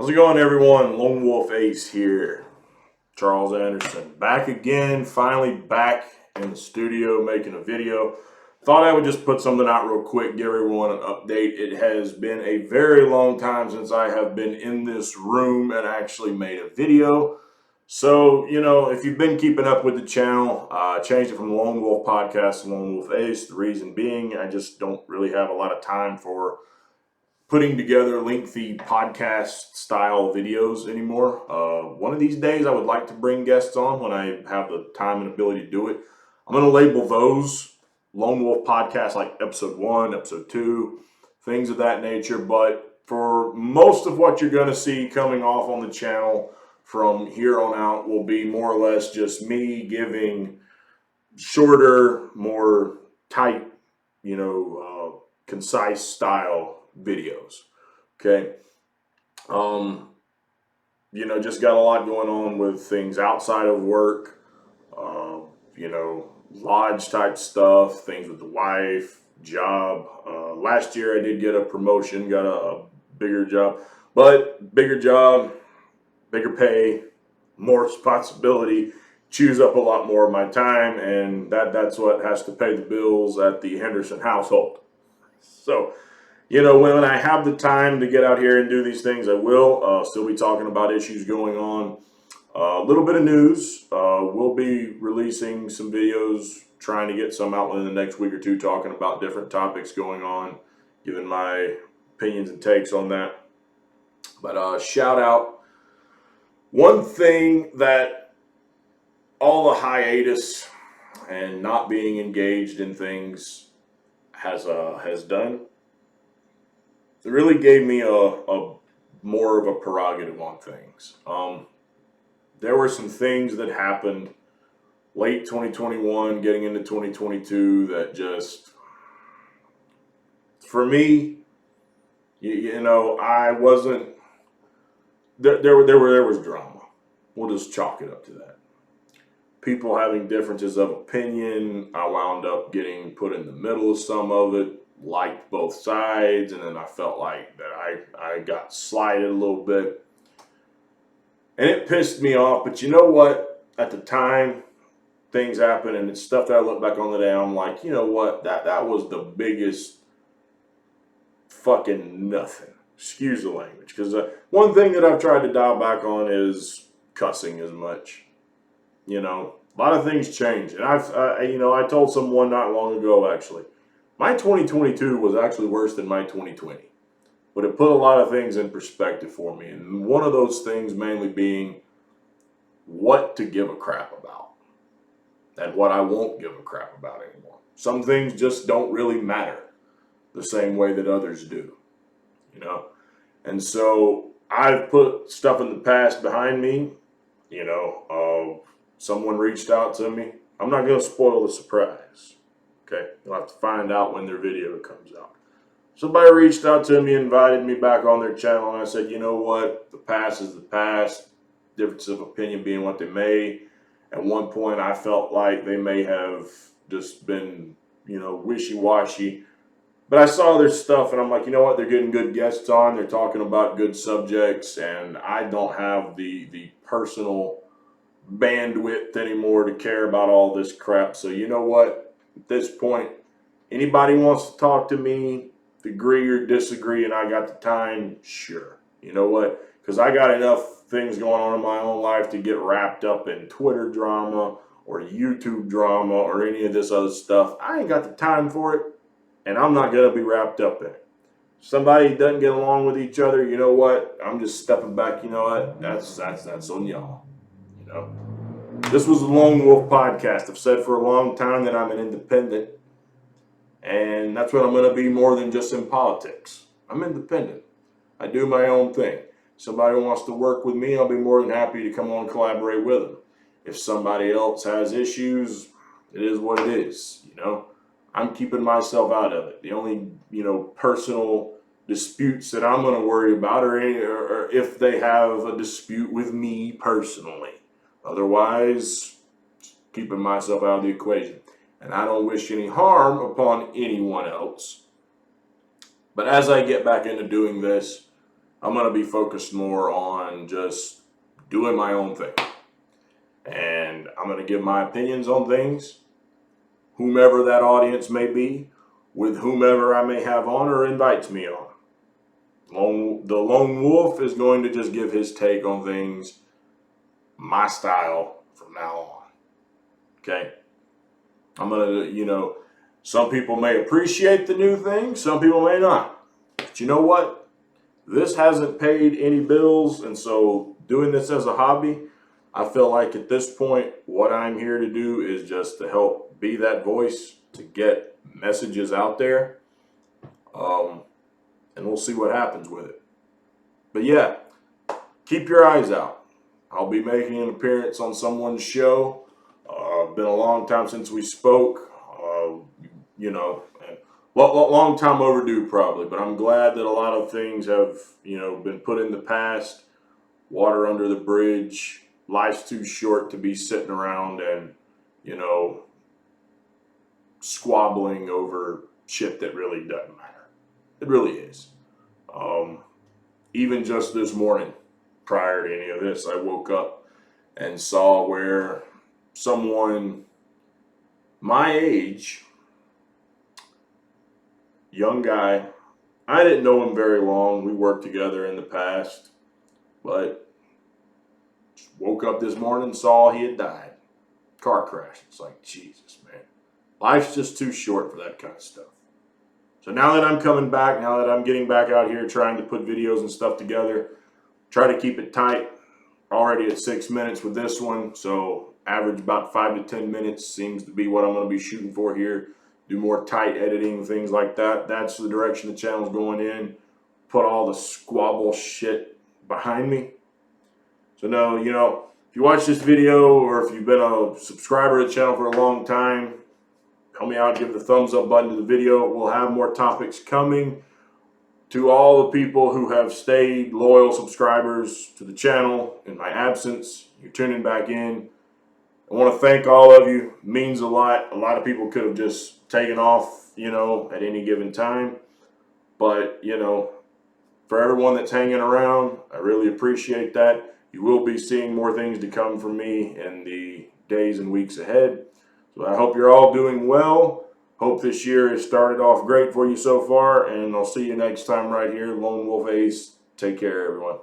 How's it going, everyone? Lone Wolf Ace here. Charles Anderson. Back again, finally back in the studio making a video. Thought I would just put something out real quick, give everyone an update. It has been a very long time since I have been in this room and actually made a video. So, if you've been keeping up with the channel, changed it from Lone Wolf Podcast to Lone Wolf Ace. The reason being, I just don't really have a lot of time for putting together lengthy podcast style videos anymore. One of these days, I would like to bring guests on when I have the time and ability to do it. I'm going to label those Lone Wolf Podcast, like episode 1, episode 2, things of that nature. But for most of what you're going to see coming off on the channel from here on out will be more or less just me giving shorter, more tight, concise style videos. Okay. Just got a lot going on with things outside of work, lodge type stuff, things with the wife, job. Last year I did get a promotion, got a bigger job, bigger pay, more responsibility, chews up a lot more of my time, and that's what has to pay the bills at the Henderson household. So, when I have the time to get out here and do these things, I will. Still be talking about issues going on. A little bit of news. We'll be releasing some videos, trying to get some out in the next week or two, talking about different topics going on, giving my opinions and takes on that. But shout out. One thing that all the hiatus and not being engaged in things has done, it really gave me a more of a prerogative on things. There were some things that happened late 2021, getting into 2022 that just, for me, I wasn't. There was drama. We'll just chalk it up to that. People having differences of opinion. I wound up getting put in the middle of some of it. Liked both sides, and then I felt like that I got slighted a little bit, and it pissed me off. But you know what? At the time, things happened, and it's stuff that I look back on today. I'm like, you know what? That was the biggest fucking nothing. Excuse the language, because one thing that I've tried to dial back on is cussing as much. A lot of things change, and I told someone not long ago actually. My 2022 was actually worse than my 2020, but it put a lot of things in perspective for me. And one of those things mainly being what to give a crap about and what I won't give a crap about anymore. Some things just don't really matter the same way that others do, And so I've put stuff in the past behind me, someone reached out to me. I'm not going to spoil the surprise. Okay, you'll have to find out when their video comes out. Somebody reached out to me, invited me back on their channel, and I said, you know what? The past is the past. Difference of opinion being what they may. At one point, I felt like they may have just been, wishy-washy. But I saw their stuff, and I'm like, you know what? They're getting good guests on. They're talking about good subjects, and I don't have the personal bandwidth anymore to care about all this crap. So you know what? At this point, anybody wants to talk to me, agree or disagree, and I got the time, sure. You know what? Because I got enough things going on in my own life to get wrapped up in Twitter drama or YouTube drama or any of this other stuff. I ain't got the time for it, and I'm not going to be wrapped up in it. Somebody doesn't get along with each other, you know what? I'm just stepping back, you know what? That's on y'all, This was a Lone Wolf Podcast. I've said for a long time that I'm an independent, and that's what I'm going to be more than just in politics. I'm independent. I do my own thing. Somebody wants to work with me, I'll be more than happy to come on and collaborate with them. If somebody else has issues, it is what it is, I'm keeping myself out of it. The only, personal disputes that I'm going to worry about are if they have a dispute with me personally. Otherwise, keeping myself out of the equation. And I don't wish any harm upon anyone else. But as I get back into doing this, I'm going to be focused more on just doing my own thing. And I'm going to give my opinions on things, whomever that audience may be, with whomever I may have on or invites me on. The lone wolf is going to just give his take on things, my style from now on. Okay? I'm going to, some people may appreciate the new thing, some people may not. But you know what? This hasn't paid any bills, and so doing this as a hobby, I feel like at this point, what I'm here to do is just to help be that voice, to get messages out there, and we'll see what happens with it. But yeah, keep your eyes out. I'll be making an appearance on someone's show. Been a long time since we spoke, and long time overdue probably, but I'm glad that a lot of things have, been put in the past, water under the bridge. Life's too short to be sitting around and, squabbling over shit that really doesn't matter. It really is. Even just this morning, prior to any of this, I woke up and saw where someone my age, young guy, I didn't know him very long. We worked together in the past, but just woke up this morning, saw he had died. Car crash. It's like, Jesus, man. Life's just too short for that kind of stuff. So now that I'm coming back, now that I'm getting back out here trying to put videos and stuff together, try to keep it tight. Already at 6 minutes with this one, so average about 5 to 10 minutes seems to be what I'm going to be shooting for here. Do more tight editing, things like that. That's the direction the channel's going in. Put all the squabble shit behind me. So now, if you watch this video or if you've been a subscriber to the channel for a long time, help me out, give the thumbs up button to the video. We'll have more topics coming. To all the people who have stayed loyal subscribers to the channel in my absence, you're tuning back in. I want to thank all of you. It means a lot. A lot of people could have just taken off, at any given time. But, for everyone that's hanging around, I really appreciate that. You will be seeing more things to come from me in the days and weeks ahead. So I hope you're all doing well. Hope this year has started off great for you so far, and I'll see you next time right here. Lone Wolf Ace. Take care, everyone.